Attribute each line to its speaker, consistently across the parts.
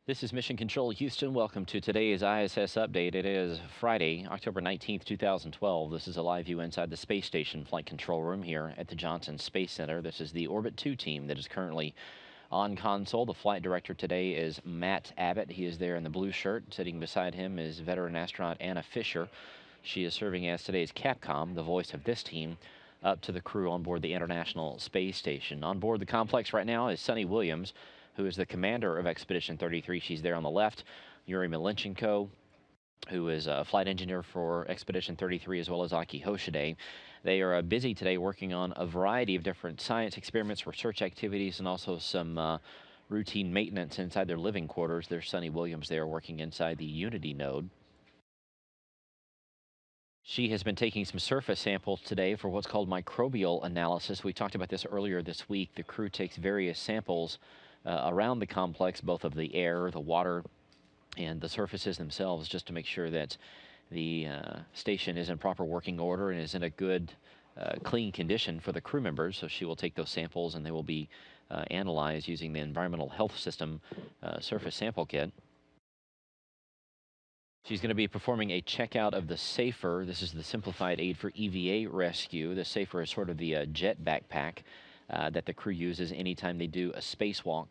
Speaker 1: This is Mission Control Houston. Welcome to today's ISS update. It is Friday, October 19th, 2012. This is a live view inside the space station flight control room here at the Johnson Space Center. This is the Orbit 2 team that is currently on console. The flight director today is Matt Abbott. He is there in the blue shirt. Sitting beside him is veteran astronaut Anna Fisher. She is serving as today's Capcom, the voice of this team, up to the crew on board the International Space Station. On board the complex right now is Sunny Williams, who is the commander of Expedition 33. She's there on the left. Yuri Malenchenko, who is a flight engineer for Expedition 33, as well as Aki Hoshide. They are busy today working on a variety of different science experiments, research activities, and also some routine maintenance inside their living quarters. There's Sunny Williams there working inside the Unity node. She has been taking some surface samples today for what's called microbial analysis. We talked about this earlier this week. The crew takes various samples around the complex, both of the air, the water, and the surfaces themselves, just to make sure that the station is in proper working order and is in a good, clean condition for the crew members. So she will take those samples and they will be analyzed using the Environmental Health System surface sample kit. She's going to be performing a checkout of the SAFER. This is the simplified aid for EVA rescue. The SAFER is sort of the jet backpack that the crew uses anytime they do a spacewalk.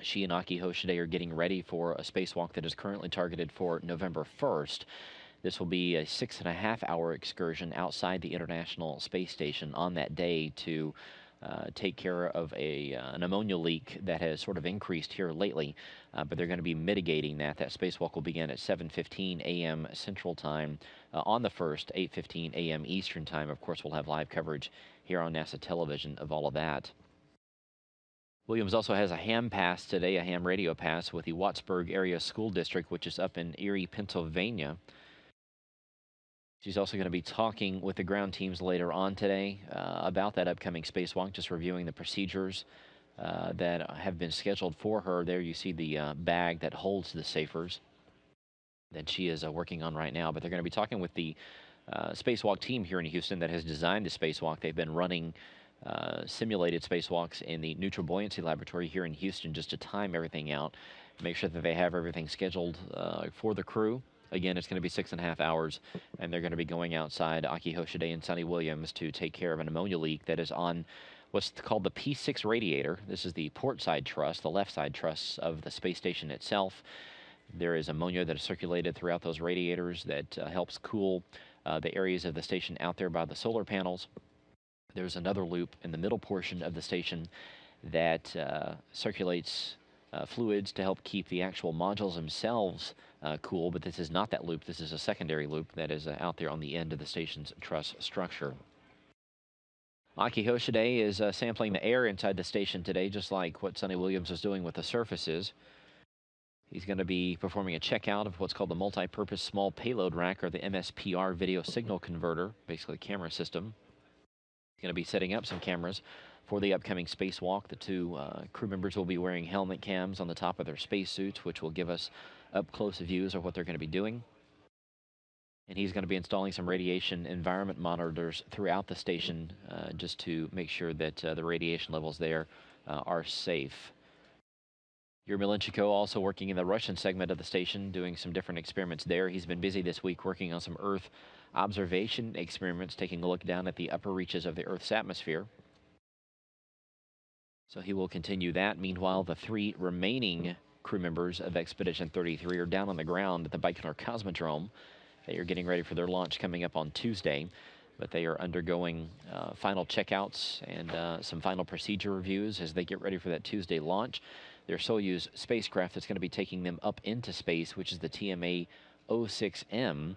Speaker 1: She and Aki Hoshide are getting ready for a spacewalk that is currently targeted for November 1st. This will be a 6.5-hour excursion outside the International Space Station on that day to take care of an ammonia leak that has sort of increased here lately, but they're going to be mitigating that. That spacewalk will begin at 7:15 a.m. Central Time on the 1st, 8:15 a.m. Eastern Time. Of course, we'll have live coverage here on NASA television of all of that. Williams also has a ham pass today, a ham radio pass with the Wattsburg Area School District, which is up in Erie, Pennsylvania. She's also going to be talking with the ground teams later on today about that upcoming spacewalk, just reviewing the procedures that have been scheduled for her. There you see the bag that holds the SAFERs that she is working on right now. But they're going to be talking with the spacewalk team here in Houston that has designed the spacewalk. They've been running simulated spacewalks in the Neutral Buoyancy Laboratory here in Houston just to time everything out, make sure that they have everything scheduled for the crew. Again, it's going to be 6.5 hours, and they're going to be going outside Aki Hoshide and Sunny Williams to take care of an ammonia leak that is on what's called the P6 radiator. This is the port side truss, the left side truss of the space station itself. There is ammonia that is circulated throughout those radiators that helps cool the areas of the station out there by the solar panels. There's another loop in the middle portion of the station that circulates fluids to help keep the actual modules themselves cool, but this is not that loop. This is a secondary loop that is out there on the end of the station's truss structure. Aki Hoshide is sampling the air inside the station today, just like what Sunny Williams is doing with the surfaces. He's going to be performing a checkout of what's called the multi-purpose small payload rack, or the MSPR video signal converter, basically a camera system. He's going to be setting up some cameras for the upcoming spacewalk. The two crew members will be wearing helmet cams on the top of their spacesuits, which will give us up-close views of what they're going to be doing. And he's going to be installing some radiation environment monitors throughout the station just to make sure that the radiation levels there are safe. Yuri Malenchenko also working in the Russian segment of the station, doing some different experiments there. He's been busy this week working on some Earth observation experiments, taking a look down at the upper reaches of the Earth's atmosphere. So he will continue that. Meanwhile, the three remaining crew members of Expedition 33 are down on the ground at the Baikonur Cosmodrome. They are getting ready for their launch coming up on Tuesday, but they are undergoing final checkouts and some final procedure reviews as they get ready for that Tuesday launch. Their Soyuz spacecraft that's going to be taking them up into space, which is the TMA-06M,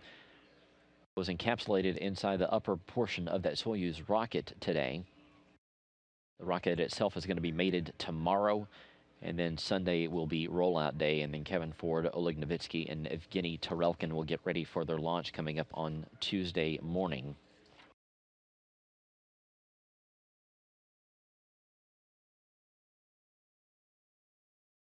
Speaker 1: was encapsulated inside the upper portion of that Soyuz rocket today. The rocket itself is going to be mated tomorrow, and then Sunday will be rollout day, and then Kevin Ford, Oleg Novitsky, and Evgeny Tarelkin will get ready for their launch coming up on Tuesday morning.